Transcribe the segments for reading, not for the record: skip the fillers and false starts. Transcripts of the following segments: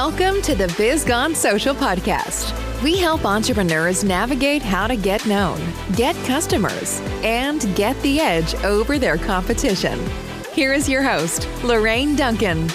Welcome to the Biz Gone Social podcast. We help entrepreneurs navigate how to get known, get customers, and get the edge over their competition. Here is your host, Lorraine Duncan.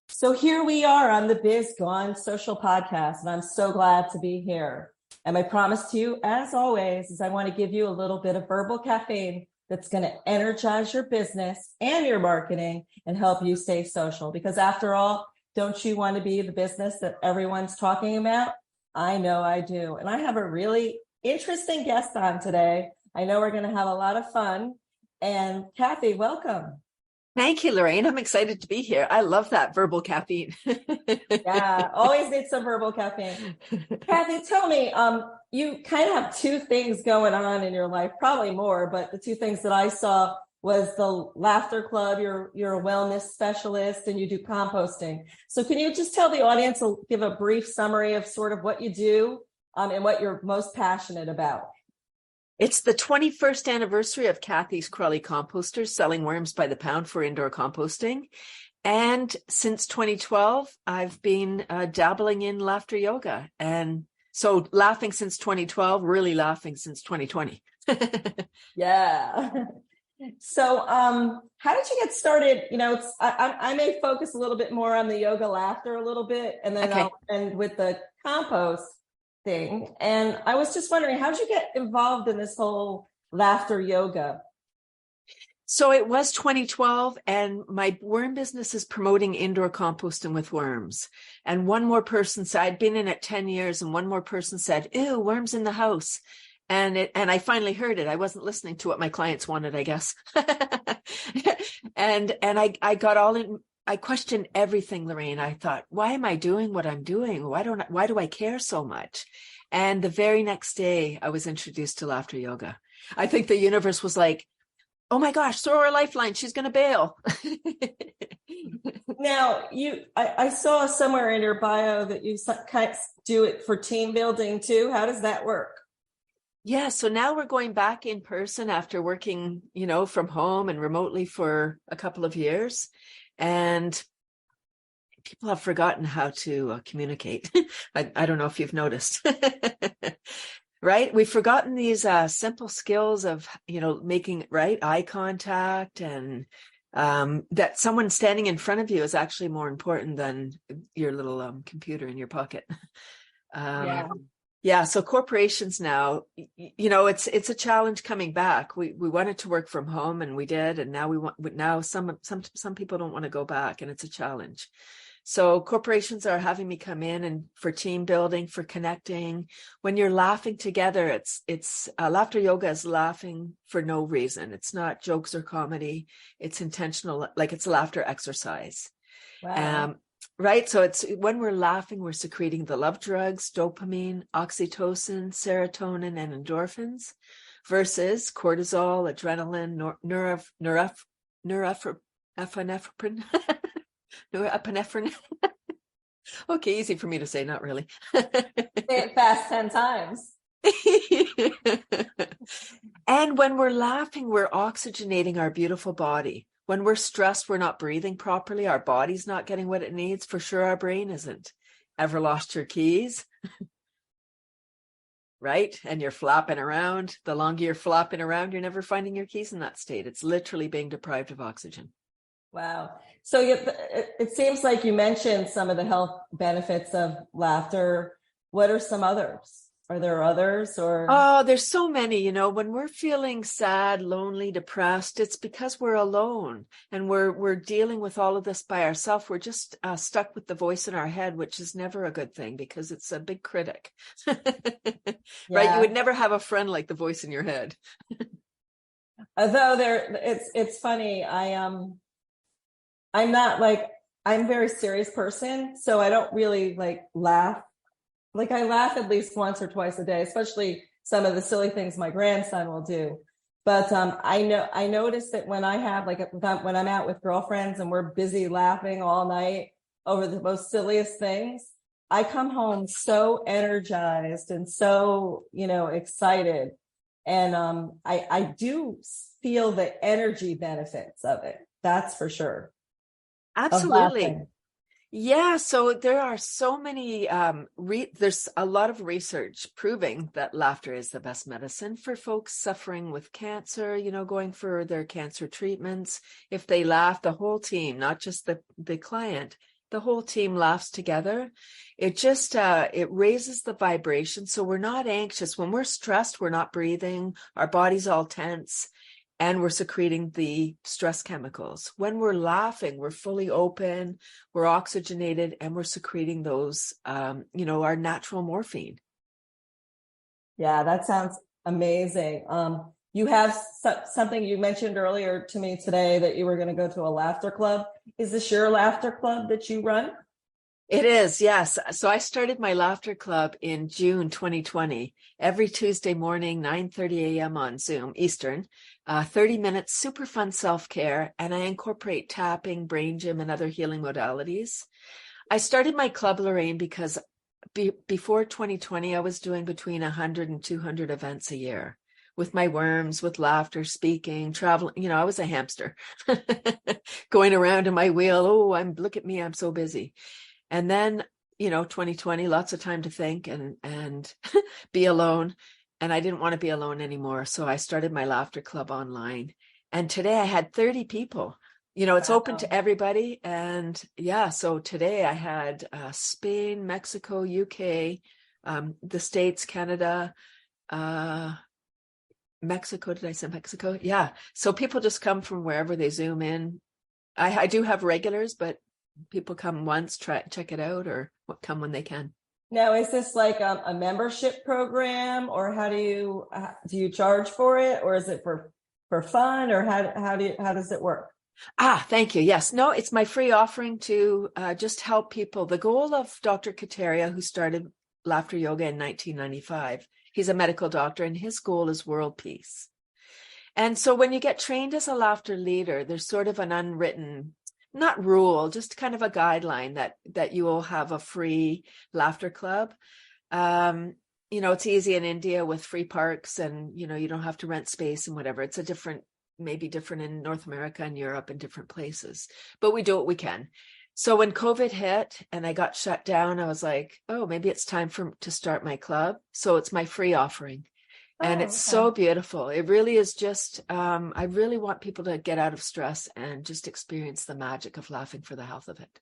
So here we are on the Biz Gone Social podcast, and I'm so glad to be here. And my promise to you, as always, is I want to give you a little bit of verbal caffeine that's going to energize your business and your marketing and help you stay social. Because after all, don't you want to be the business that everyone's talking about? I know I do. And I have a really interesting guest on today. I know we're going to have a lot of fun. And Cathy, welcome. Thank you, Lorraine. I'm excited to be here. I love that verbal caffeine. Yeah, always need some verbal caffeine. Cathy, tell me, you kind of have two things going on in your life, probably more, but the two things that I saw was the Laughter Club. You're a wellness specialist and you do composting. So can you just tell the audience, give a brief summary of sort of what you do and what you're most passionate about? It's the 21st anniversary of Cathy's Crawly Composters, selling worms by the pound for indoor composting. And since 2012, I've been dabbling in laughter yoga. And so laughing since 2012, really laughing since 2020. Yeah. So how did you get started? You know, I may focus a little bit more on the yoga laughter a little bit, and then I'll end with the compost thing. And I was just wondering, how did you get involved in this whole laughter yoga? So it was 2012, and my worm business is promoting indoor composting with worms. And one more person said, I'd been in it 10 years, and one more person said, ew, worms in the house. And I finally heard it. I wasn't listening to what my clients wanted, I guess. and I got all in. I questioned everything, Lorraine. I thought, why am I doing what I'm doing? Why do I care so much? And the very next day, I was introduced to laughter yoga. I think the universe was like, oh my gosh, throw her a lifeline. She's going to bail. Now, I saw somewhere in your bio that you kind of do it for team building too. How does that work? Yeah, so now we're going back in person after working, from home and remotely for a couple of years. And people have forgotten how to communicate. I don't know if you've noticed, right? We've forgotten these simple skills of, making eye contact, and that someone standing in front of you is actually more important than your little computer in your pocket. Yeah. So corporations now, it's a challenge coming back. We wanted to work from home, and we did, and now some people don't want to go back, and it's a challenge. So corporations are having me come in and for team building, for connecting. When you're laughing together, it's laughter yoga is laughing for no reason. It's not jokes or comedy. It's intentional, like it's a laughter exercise. Wow. Right. So it's when we're laughing, we're secreting the love drugs, dopamine, oxytocin, serotonin, and endorphins, versus cortisol, adrenaline, norepinephrine. Norepinephrine. Okay, easy for me to say, not really. Say it fast 10 times. And when we're laughing, we're oxygenating our beautiful body. When we're stressed, we're not breathing properly. Our body's not getting what it needs. For sure, our brain isn't. Ever lost your keys? Right? And you're flapping around. The longer you're flapping around, you're never finding your keys in that state. It's literally being deprived of oxygen. Wow. So it seems like you mentioned some of the health benefits of laughter. What are some others? Are there others or? Oh, there's so many, when we're feeling sad, lonely, depressed, it's because we're alone and we're dealing with all of this by ourselves. We're just stuck with the voice in our head, which is never a good thing because it's a big critic, right? You would never have a friend like the voice in your head. Although it's funny. I'm not I'm a very serious person, so I don't really laugh. I laugh at least once or twice a day, especially some of the silly things my grandson will do. But I notice that when I have when I'm out with girlfriends and we're busy laughing all night over the most silliest things, I come home so energized and so, excited. And I do feel the energy benefits of it. That's for sure. Of Absolutely. laughing. Yeah, so there are so many, there's a lot of research proving that laughter is the best medicine for folks suffering with cancer, going for their cancer treatments. If they laugh, the whole team, not just the client, the whole team laughs together. It just, it raises the vibration. So we're not anxious. When we're stressed, we're not breathing, our body's all tense, and we're secreting the stress chemicals. When we're laughing, we're fully open, we're oxygenated, and we're secreting those, our natural morphine. Yeah, that sounds amazing. You have something you mentioned earlier to me today that you were going to go to a laughter club. Is this your laughter club that you run? It is, yes. So I started my laughter club in June 2020, every Tuesday morning, 9:30 a.m. on Zoom, Eastern, 30 minutes, super fun self-care, and I incorporate tapping, brain gym, and other healing modalities. I started my club, Lorraine, because before 2020, I was doing between 100 and 200 events a year with my worms, with laughter, speaking, traveling. I was a hamster going around in my wheel. Oh, look at me, I'm so busy. And then, 2020, lots of time to think and be alone. And I didn't want to be alone anymore. So I started my laughter club online. And today I had 30 people. It's open to everybody. And yeah, so today I had Spain, Mexico, UK, the States, Canada, Mexico. Did I say Mexico? Yeah. So people just come from wherever they Zoom in. I do have regulars, but people come once, check it out, or come when they can. Now, is this like a membership program, or how do you charge for it, or is it for fun, or how does it work? Thank you. Yes. No, it's my free offering to just help people. The goal of Dr. Kateria, who started Laughter Yoga in 1995, he's a medical doctor, and his goal is world peace. And so when you get trained as a laughter leader, there's sort of an unwritten, not rule, just kind of a guideline that you will have a free laughter club. It's easy in India with free parks, and, you don't have to rent space and whatever. It's maybe different in North America and Europe and different places, but we do what we can. So when COVID hit and I got shut down, I was like, oh, maybe it's time to start my club. So it's my free offering. And it's so beautiful. It really is just, I really want people to get out of stress and just experience the magic of laughing for the health of it.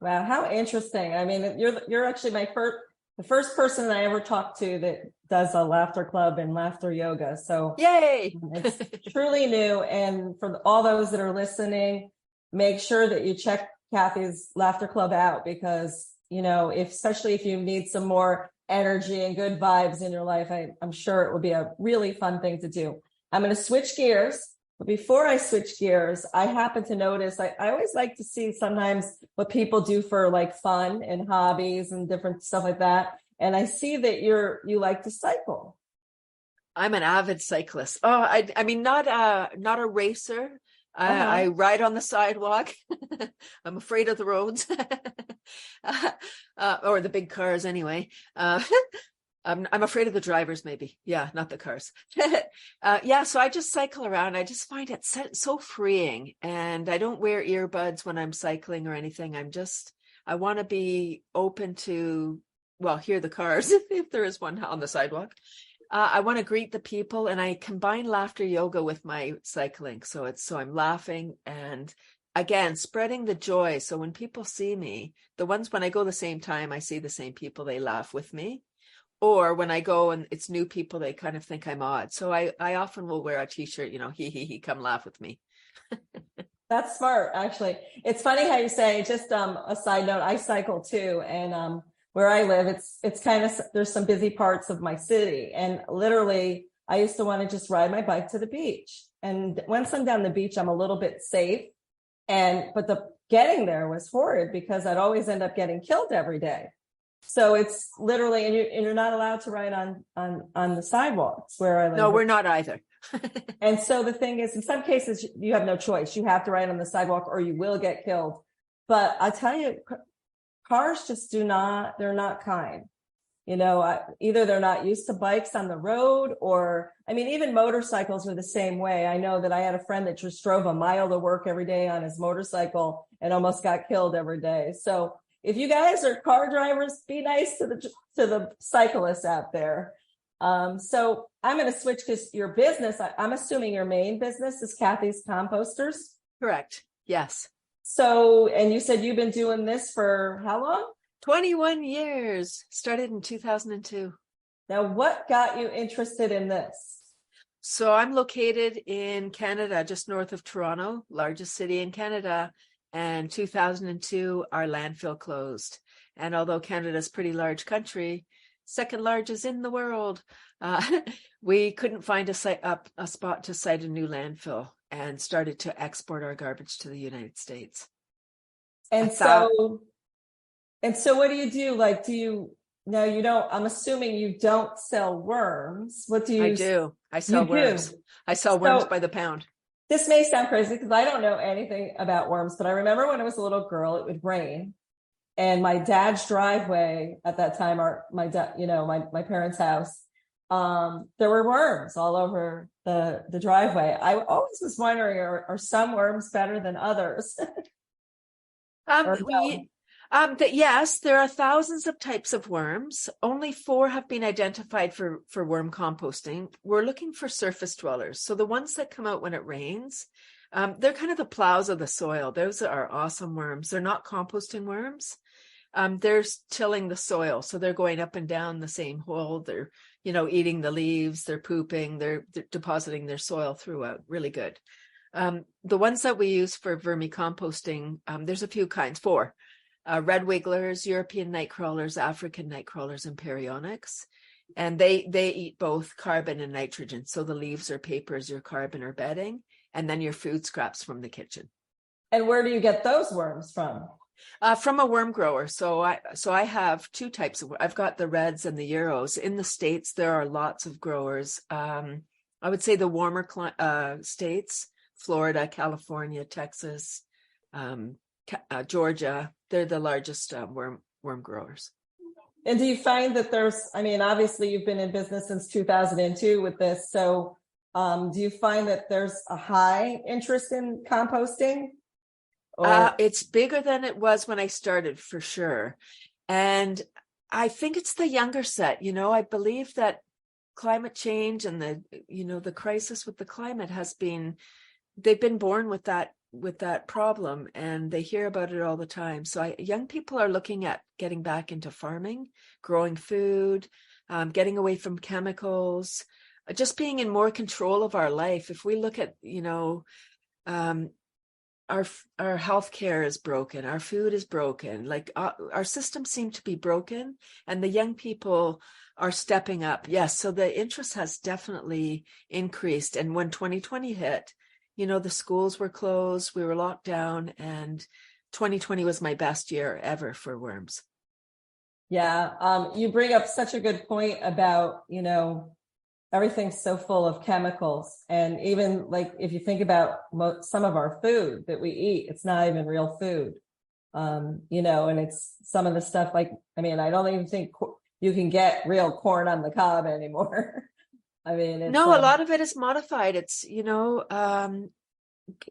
Wow, how interesting. I mean, you're actually the first person I ever talked to that does a laughter club and laughter yoga. So yay! It's truly new. And for all those that are listening, make sure that you check Cathy's laughter club out, because, especially if you need some more energy and good vibes in your life, I'm sure it would be a really fun thing to do. I'm going to switch gears. But before I switch gears, I happen to notice, I always like to see sometimes what people do for like fun and hobbies and different stuff like that. And I see that you like to cycle. I'm an avid cyclist. Oh, I mean, not a racer. I ride on the sidewalk. I'm afraid of the roads, or the big cars anyway. I'm afraid of the drivers, maybe. Yeah, not the cars. So I just cycle around. I just find it so freeing, and I don't wear earbuds when I'm cycling or anything. I want to be open to, hear the cars if there is one on the sidewalk. I want to greet the people, and I combine laughter yoga with my cycling. So I'm laughing and, again, spreading the joy. So when people see me, when I go the same time, I see the same people, they laugh with me. Or when I go and it's new people, they kind of think I'm odd. So I often will wear a t-shirt, he, come laugh with me. That's smart, actually. It's funny how you say, just a side note, I cycle too. And where I live, it's kind of, there's some busy parts of my city. And literally, I used to want to just ride my bike to the beach. And once I'm down the beach, I'm a little bit safe. But the getting there was horrid, because I'd always end up getting killed every day. So it's literally, and you're not allowed to ride on the sidewalks where I live. No, we're not either. And so the thing is, in some cases, you have no choice. You have to ride on the sidewalk or you will get killed. But I tell you, cars just they're not kind. Either they're not used to bikes on the road, or, I mean, even motorcycles are the same way. I know that I had a friend that just drove a mile to work every day on his motorcycle and almost got killed every day. So if you guys are car drivers, be nice to the cyclists out there. So I'm going to switch to your business. I'm assuming your main business is Cathy's Composters. Correct. Yes. So, and you said you've been doing this for how long? 21 years. Started in 2002. Now, what got you interested in this? So I'm located in Canada, just north of Toronto, largest city in Canada. And 2002, our landfill closed. And although Canada's a pretty large country, second largest in the world, we couldn't find a spot to site a new landfill, and started to export our garbage to the United States. And so what do you do? Like, no, you don't, I'm assuming you don't sell worms. What do you? I do. I sell worms. I sell worms by the pound. This may sound crazy because I don't know anything about worms, but I remember when I was a little girl, it would rain. And my dad's driveway at that time, my parents' house, there were worms all over the driveway. I always was wondering, are some worms better than others? Yes, there are thousands of types of worms. Only 4 have been identified for worm composting. We're looking for surface dwellers. So the ones that come out when it rains, they're kind of the plows of the soil. Those are awesome worms. They're not composting worms. They're tilling the soil. So they're going up and down the same hole. They're, eating the leaves, they're pooping, they're depositing their soil throughout. Really good. The ones that we use for vermicomposting, there's a few kinds, 4. Red wigglers, European night crawlers, African night crawlers, and perionyx. And they eat both carbon and nitrogen. So the leaves or papers, your carbon or bedding, and then your food scraps from the kitchen. And where do you get those worms from? From a worm grower. So I have 2 types of. I've got the reds and the Euros. In the States, there are lots of growers. I would say the warmer states, Florida, California, Texas, Georgia, they're the largest worm growers. And do you find that obviously you've been in business since 2002 with this. So do you find that there's a high interest in composting? It's bigger than it was when I started, for sure. And I think it's the younger set. I believe that climate change and the crisis with the climate they've been born with that problem, and they hear about it all the time. So young people are looking at getting back into farming, growing food, getting away from chemicals, just being in more control of our life. If we look at, our healthcare is broken, our food is broken, like our systems seem to be broken, and the young people are stepping up. Yes, so the interest has definitely increased. And when 2020 hit, the schools were closed, we were locked down, and 2020 was my best year ever for worms. Yeah. You bring up such a good point about, everything's so full of chemicals. And even like, if you think about some of our food that we eat, it's not even real food. And it's some of the stuff I don't even think you can get real corn on the cob anymore. A lot of it is modified. It's,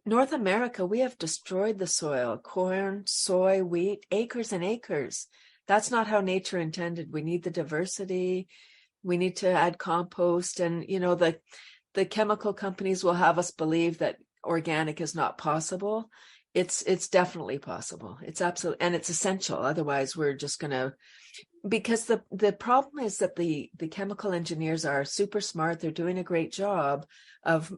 North America, we have destroyed the soil, corn, soy, wheat, acres and acres. That's not how nature intended. We need the diversity. We need to add compost, and, the chemical companies will have us believe that organic is not possible. It's definitely possible. It's absolutely, and it's essential. Otherwise we're just going to, because the problem is that the chemical engineers are super smart. They're doing a great job of,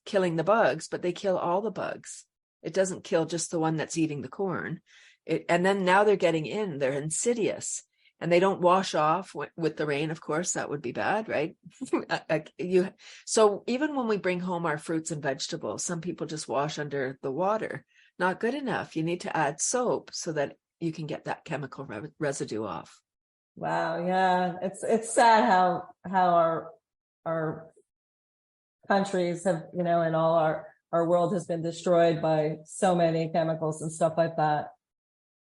killing the bugs, but they kill all the bugs. It doesn't kill just the one that's eating the corn. And then now they're insidious, and they don't wash off with the rain. Of course, that would be bad, right? So even when we bring home our fruits and vegetables, some people just wash under the water. Not good enough. You need to add soap so that you can get that chemical residue off. Wow. Yeah. It's sad how our countries have, and all our world has been destroyed by so many chemicals and stuff like that.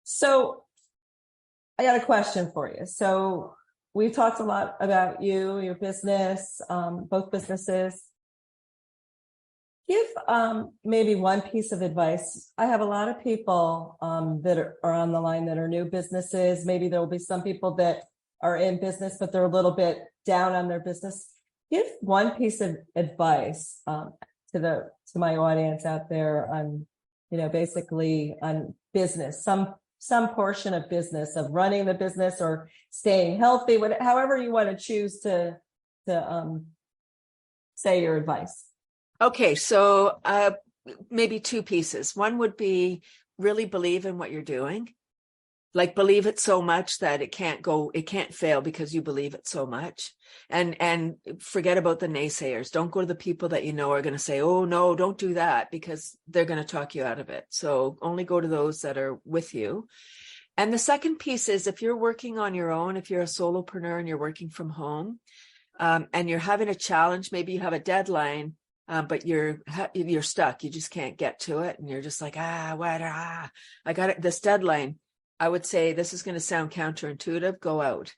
So I got a question for you. So we've talked a lot about you, your business, both businesses. Give maybe one piece of advice. I have a lot of people that are on the line that are new businesses. Maybe there will be some people that are in business, but they're a little bit down on their business. Give one piece of advice to my audience out there on, basically on business, some portion of business, of running the business or staying healthy, however you want to choose to say your advice. Okay, so maybe two pieces. One would be really believe in what you're doing. Like believe it so much that it can't fail because you believe it so much. And forget about the naysayers. Don't go to the people that are going to say, oh no, don't do that, because they're going to talk you out of it. So only go to those that are with you. And the second piece is, if you're working on your own, if you're a solopreneur and you're working from home, and you're having a challenge, maybe you have a deadline, but you're stuck. You just can't get to it. And you're just like, I got it. This deadline. I would say, this is going to sound counterintuitive. Go out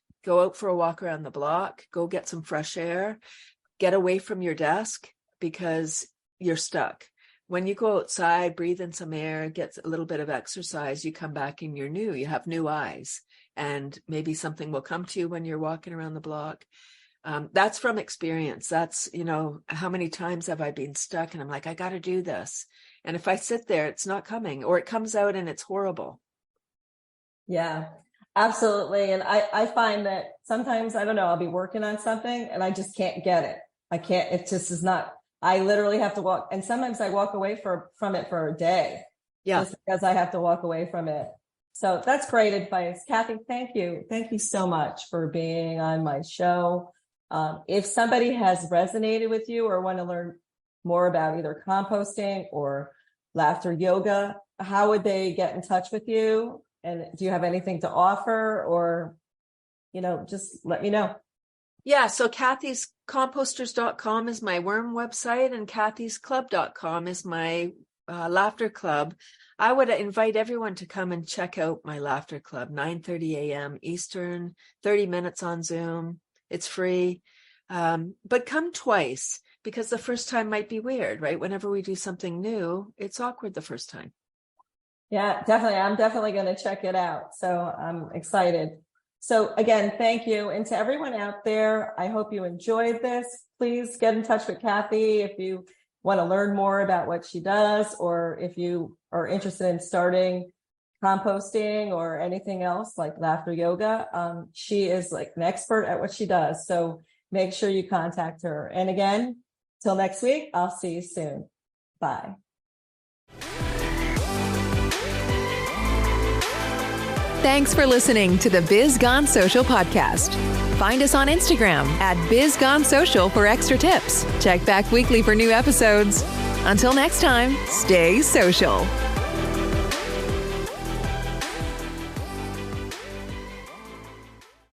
for a walk around the block, go get some fresh air, get away from your desk because you're stuck. When you go outside, breathe in some air, get a little bit of exercise, you come back and you're new, you have new eyes, and maybe something will come to you when you're walking around the block. That's from experience. That's, how many times have I been stuck and I'm like, I got to do this. And if I sit there, it's not coming, or it comes out and it's horrible. Yeah, absolutely. And I find that sometimes, I don't know, I'll be working on something and I just can't get it. It just is not, I literally have to walk. And sometimes I walk away from it for a day. Yeah. Just because I have to walk away from it. So that's great advice. Cathy, thank you. Thank you so much for being on my show. If somebody has resonated with you or want to learn more about either composting or laughter yoga, how would they get in touch with you? And do you have anything to offer, or, just let me know. Yeah. So Cathy'sComposters.com is my worm website, and Cathy'sClub.com is my laughter club. I would invite everyone to come and check out my laughter club, 9:30 a.m. Eastern, 30 minutes on Zoom. It's free. But come twice, because the first time might be weird, right? Whenever we do something new, it's awkward the first time. Yeah, definitely. I'm definitely going to check it out. So I'm excited. So again, thank you. And to everyone out there, I hope you enjoyed this. Please get in touch with Cathy if you want to learn more about what she does, or if you are interested in starting composting or anything else like laughter yoga. She is like an expert at what she does. So make sure you contact her. And again, till next week, I'll see you soon. Bye. Thanks for listening to the Biz Gone Social podcast. Find us on Instagram at BizGoneSocial for extra tips. Check back weekly for new episodes. Until next time, stay social.